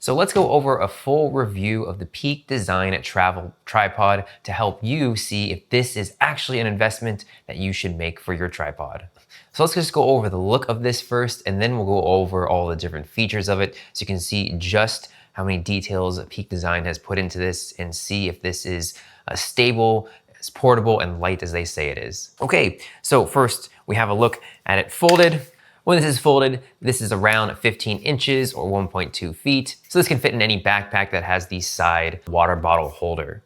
So let's go over a full review of the 𝗥𝗘𝗓 travel tripod to help you see if this is actually an investment that you should make for your tripod. So let's just go over the look of this first, and then we'll go over all the different features of it so you can see just how many details 𝗥𝗘𝗓 has put into this and see if this is stable, as portable and light as they say it is. Okay, so first we have a look at it folded. When this is folded, this is around 15 inches or 1.2 feet. So this can fit in any backpack that has the side water bottle holder.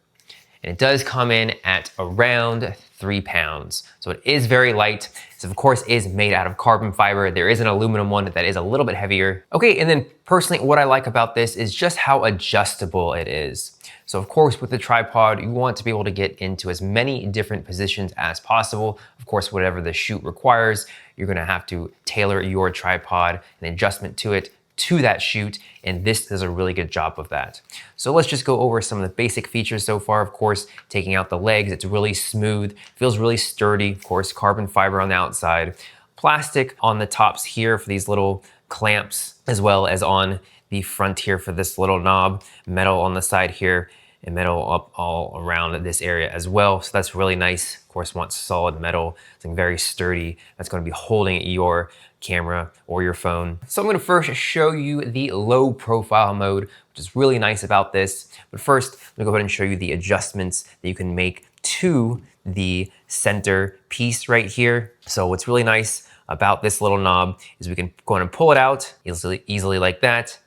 And it does come in at around 3 pounds. So it is very light. This of course is made out of carbon fiber. There is an aluminum one that is a little bit heavier. Okay, and then personally what I like about this is just how adjustable it is. So of course with the tripod, you want to be able to get into as many different positions as possible. Of course, whatever the shoot requires, you're gonna have to tailor your tripod and adjustment to it to that shoot, and this does a really good job of that. So let's just go over some of the basic features so far. Of course, taking out the legs, it's really smooth, feels really sturdy. Of course, carbon fiber on the outside, plastic on the tops here for these little clamps, as well as on the front here for this little knob, metal on the side here, and metal up all around this area as well. So that's really nice. Of course, want solid metal, something very sturdy that's going to be holding your camera or your phone. So I'm going to first show you the low profile mode, which is really nice about this. But first, I'm going to go ahead and show you the adjustments that you can make to the center piece right here. So what's really nice about this little knob is we can go ahead and pull it out easily like that.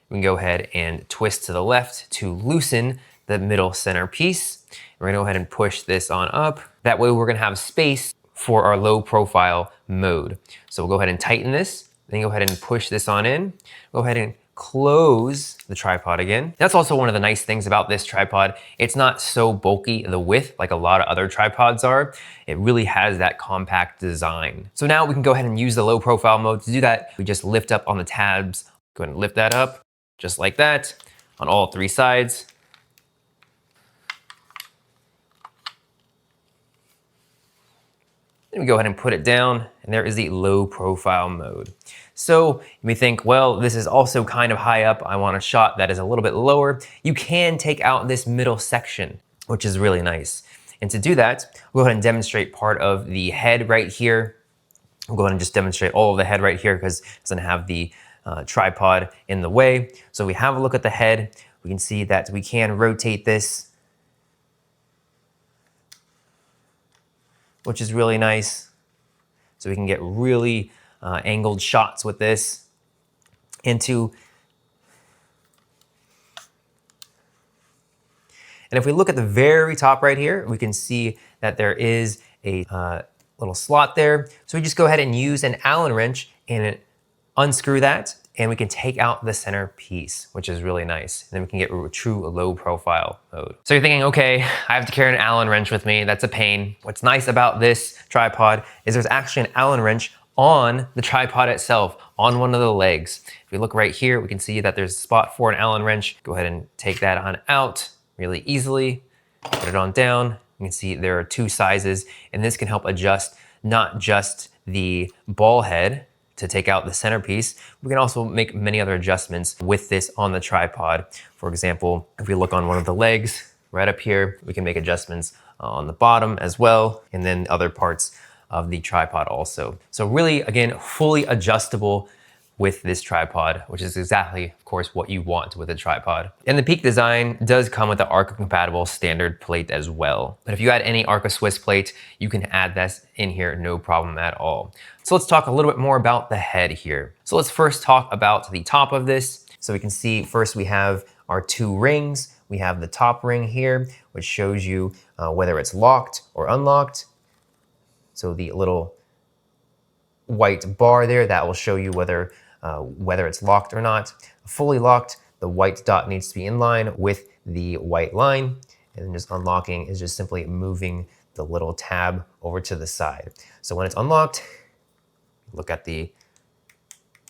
We can go ahead and twist to the left to loosen the middle center piece. We're gonna go ahead and push this on up. That way we're gonna have space for our low profile mode. So we'll go ahead and tighten this, then go ahead and push this on in. Go ahead and close the tripod again. That's also one of the nice things about this tripod. It's not so bulky, the width, like a lot of other tripods are. It really has that compact design. So now we can go ahead and use the low profile mode. To do that, we just lift up on the tabs. Go ahead and lift that up, just like that, on all 3 sides. Then we go ahead and put it down, and there is the low profile mode. So you may think, well, this is also kind of high up. I want a shot that is a little bit lower. You can take out this middle section, which is really nice. And to do that, we'll go ahead and demonstrate part of the head right here. We'll go ahead and just demonstrate all of the head right here because it doesn't have the tripod in the way. So we have a look at the head. We can see that we can rotate this, which is really nice. So we can get really angled shots with this. And if we look at the very top right here, we can see that there is a little slot there. So we just go ahead and use an Allen wrench and unscrew that, and we can take out the center piece, which is really nice. And then we can get a true low profile mode. So you're thinking, okay, I have to carry an Allen wrench with me. That's a pain. What's nice about this tripod is there's actually an Allen wrench on the tripod itself, on one of the legs. If we look right here, we can see that there's a spot for an Allen wrench. Go ahead and take that on out really easily. Put it on down. You can see there are 2 sizes, and this can help adjust not just the ball head to take out the centerpiece. We can also make many other adjustments with this on the tripod. For example, if we look on one of the legs right up here, we can make adjustments on the bottom as well, and then other parts of the tripod also. So really, again, fully adjustable with this tripod, which is exactly, of course, what you want with a tripod. And the 𝗥𝗘𝗓 does come with the Arca compatible standard plate as well. But if you add any Arca Swiss plate, you can add that in here, no problem at all. So let's talk a little bit more about the head here. So let's first talk about the top of this. So we can see first we have our 2 rings. We have the top ring here, which shows you whether it's locked or unlocked. So the little white bar there, that will show you whether it's locked or not. Fully locked, the white dot needs to be in line with the white line. And then just unlocking is just simply moving the little tab over to the side. So when it's unlocked, look at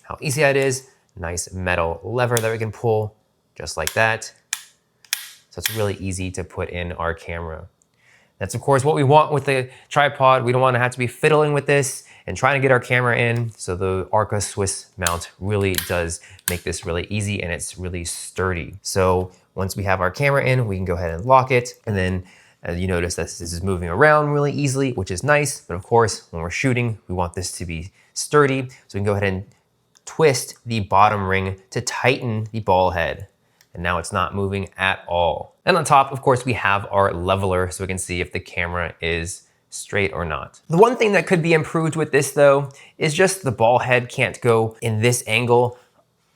how easy that is. Nice metal lever that we can pull, just like that. So it's really easy to put in our camera. That's of course what we want with the tripod. We don't want to have to be fiddling with this and trying to get our camera in. So the Arca Swiss mount really does make this really easy, and it's really sturdy. So once we have our camera in, we can go ahead and lock it. And then you notice that this is moving around really easily, which is nice. But of course, when we're shooting, we want this to be sturdy. So we can go ahead and twist the bottom ring to tighten the ball head. And now it's not moving at all. And on top, of course, we have our leveler so we can see if the camera is straight or not. The one thing that could be improved with this though, is just the ball head can't go in this angle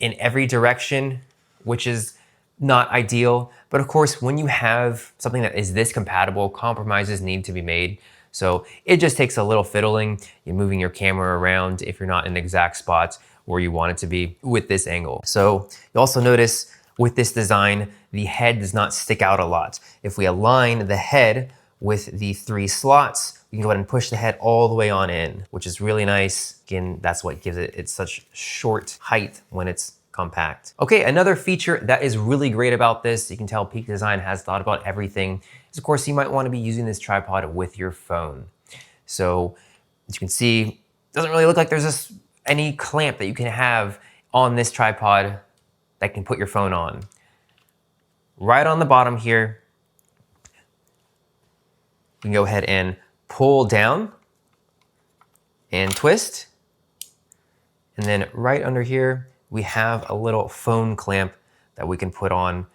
in every direction, which is not ideal. But of course, when you have something that is this compatible, compromises need to be made. So it just takes a little fiddling. You're moving your camera around if you're not in the exact spot where you want it to be with this angle. So you also notice with this design, the head does not stick out a lot. If we align the head with the 3 slots, we can go ahead and push the head all the way on in, which is really nice. Again, that's what gives it such short height when it's compact. Okay, another feature that is really great about this, you can tell Peak Design has thought about everything, is of course you might want to be using this tripod with your phone. So as you can see, it doesn't really look like there's any clamp that you can have on this tripod that can put your phone on. Right on the bottom here, you can go ahead and pull down and twist. And then right under here, we have a little phone clamp that we can put on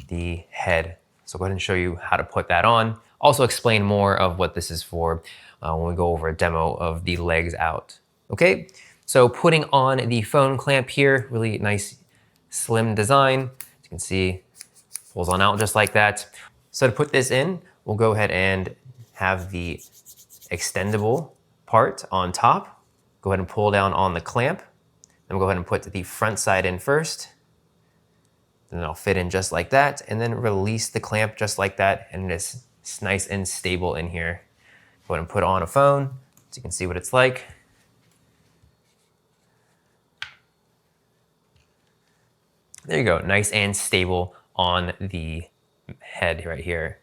the head. So I'll go ahead and show you how to put that on. Also explain more of what this is for when we go over a demo of the legs out. Okay, so putting on the phone clamp here, really nice slim design. As you can see, pulls on out just like that. So to put this in, we'll go ahead and have the extendable part on top. Go ahead and pull down on the clamp. Then we'll go ahead and put the front side in first. Then it'll fit in just like that. And then release the clamp just like that. And it's nice and stable in here. Go ahead and put on a phone so you can see what it's like. There you go, nice and stable on the head right here.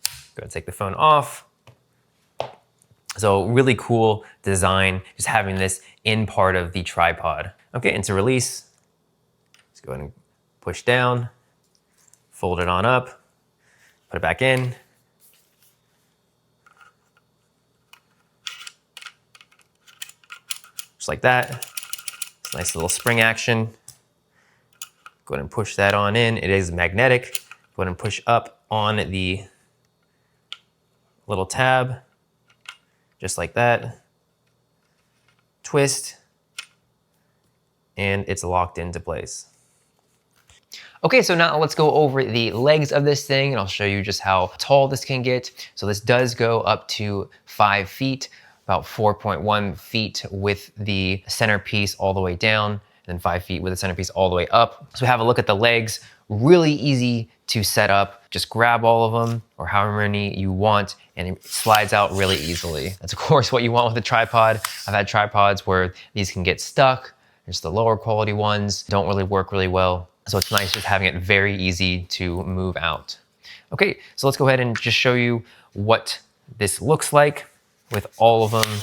Go ahead and take the phone off. So really cool design, just having this in part of the tripod. Okay, and to release, let's go ahead and push down, fold it on up, put it back in. Just like that. Nice little spring action. Go ahead and push that on in. It is magnetic. Go ahead and push up on the little tab, just like that. Twist, and it's locked into place. Okay, so now let's go over the legs of this thing, and I'll show you just how tall this can get. So this does go up to 5 feet. About 4.1 feet with the centerpiece all the way down, and then 5 feet with the centerpiece all the way up. So we have a look at the legs, really easy to set up. Just grab all of them or however many you want, and it slides out really easily. That's of course what you want with a tripod. I've had tripods where these can get stuck. There's the lower quality ones, don't really work really well. So it's nice just having it very easy to move out. Okay, so let's go ahead and just show you what this looks like with all of them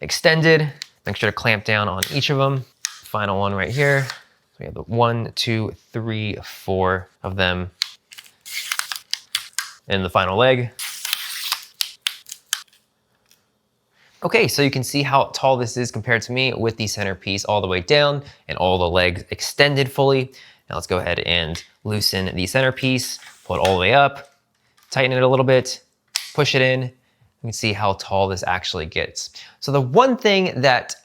extended. Make sure to clamp down on each of them. Final one right here. So we have the 1, 2, 3, 4 of them. And the final leg. Okay, so you can see how tall this is compared to me with the centerpiece all the way down and all the legs extended fully. Now let's go ahead and loosen the centerpiece, pull it all the way up, tighten it a little bit, push it in. You can see how tall this actually gets. So the one thing that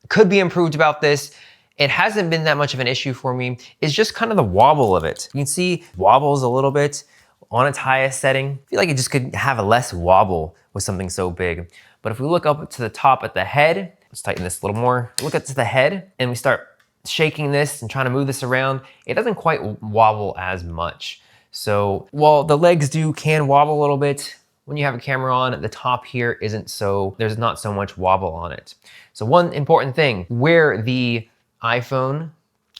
could be improved about this, it hasn't been that much of an issue for me, is just kind of the wobble of it. You can see wobbles a little bit on its highest setting. I feel like it just could have a less wobble with something so big. But if we look up to the top at the head, let's tighten this a little more. Look up to the head and we start shaking this and trying to move this around, it doesn't quite wobble as much. So while the legs can wobble a little bit, when you have a camera on, the top here there's not so much wobble on it. So one important thing, where the iPhone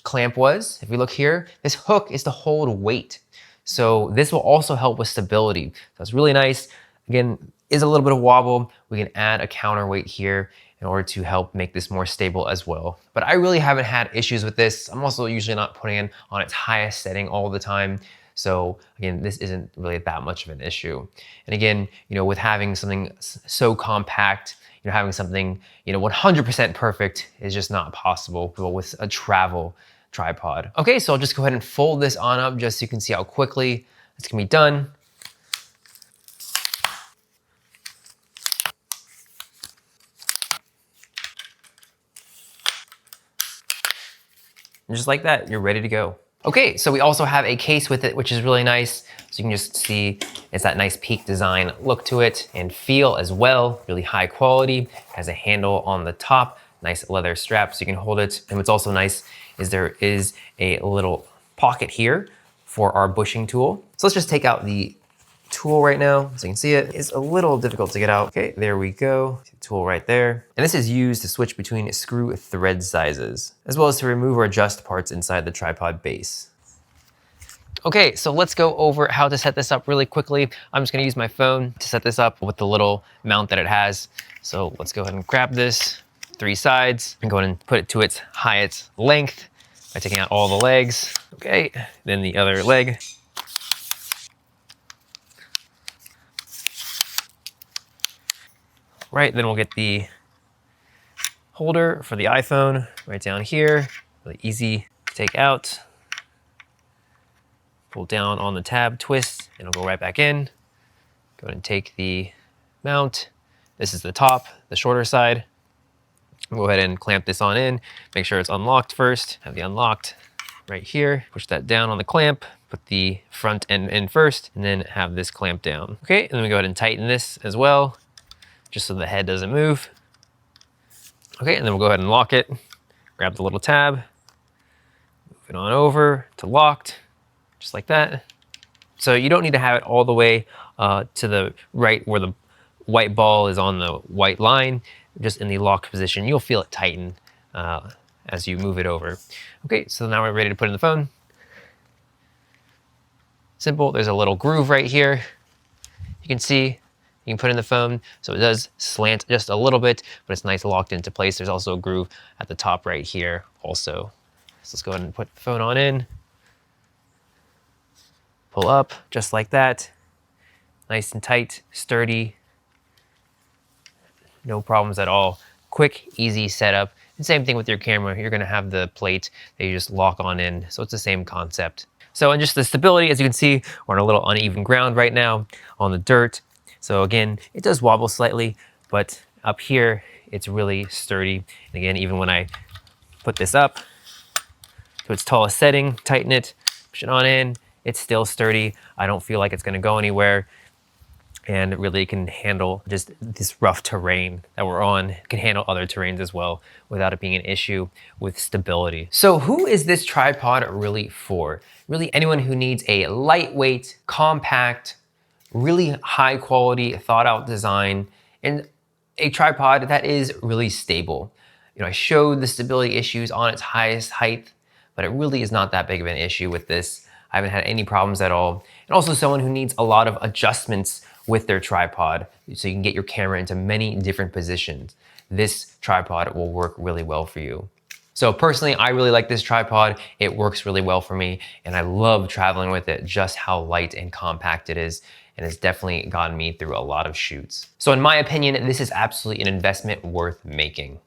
clamp was, if we look here, this hook is to hold weight. So this will also help with stability. So it's really nice. Again, is a little bit of wobble, we can add a counterweight here in order to help make this more stable as well. But I really haven't had issues with this. I'm also usually not putting it on its highest setting all the time. So again, this isn't really that much of an issue. And again, with having something so compact, having something, 100% perfect is just not possible with a travel tripod. Okay, so I'll just go ahead and fold this on up just so you can see how quickly this can be done. And just like that, you're ready to go. Okay, so we also have a case with it, which is really nice. So you can just see it's that nice Peak design look to it and feel as well, really high quality. Has a handle on the top, nice leather strap so you can hold it. And what's also nice is there is a little pocket here for our bushing tool. So let's just take out the tool right now so you can see it. It's a little difficult to get out. Okay, there we go. Tool right there. And this is used to switch between screw thread sizes, as well as to remove or adjust parts inside the tripod base. Okay, so let's go over how to set this up really quickly. I'm just gonna use my phone to set this up with the little mount that it has. So let's go ahead and grab this 3 sides and go ahead and put it to its highest length by taking out all the legs. Okay, then the other leg. Right, then we'll get the holder for the iPhone right down here. Really easy to take out. Pull down on the tab, twist, and it'll go right back in. Go ahead and take the mount. This is the top, the shorter side. Go ahead and clamp this on in. Make sure it's unlocked first. Have the unlocked right here. Push that down on the clamp. Put the front end in first, and then have this clamp down. Okay, and then we go ahead and tighten this as well, just so the head doesn't move. Okay, and then we'll go ahead and lock it. Grab the little tab, move it on over to locked, just like that. So you don't need to have it all the way to the right where the white ball is on the white line. Just in the locked position, you'll feel it tighten as you move it over. Okay, so now we're ready to put in the phone. Simple, there's a little groove right here. You can see, you can put in the phone, so it does slant just a little bit, but it's nice locked into place. There's also a groove at the top right here also. So let's go ahead and put the phone on in. Pull up, just like that. Nice and tight, sturdy. No problems at all. Quick, easy setup. And same thing with your camera. You're gonna have the plate that you just lock on in. So it's the same concept. So in just the stability, as you can see, we're on a little uneven ground right now on the dirt. So again, it does wobble slightly, but up here, it's really sturdy. And again, even when I put this up to its tallest setting, tighten it, push it on in, it's still sturdy. I don't feel like it's gonna go anywhere. And it really can handle just this rough terrain that we're on. It can handle other terrains as well without it being an issue with stability. So who is this tripod really for? Really anyone who needs a lightweight, compact, really high quality, thought out design, and a tripod that is really stable. I showed the stability issues on its highest height, but it really is not that big of an issue with this. I haven't had any problems at all. And also someone who needs a lot of adjustments with their tripod, so you can get your camera into many different positions. This tripod will work really well for you. So personally, I really like this tripod. It works really well for me, and I love traveling with it, just how light and compact it is, and it's definitely gotten me through a lot of shoots. So in my opinion, this is absolutely an investment worth making.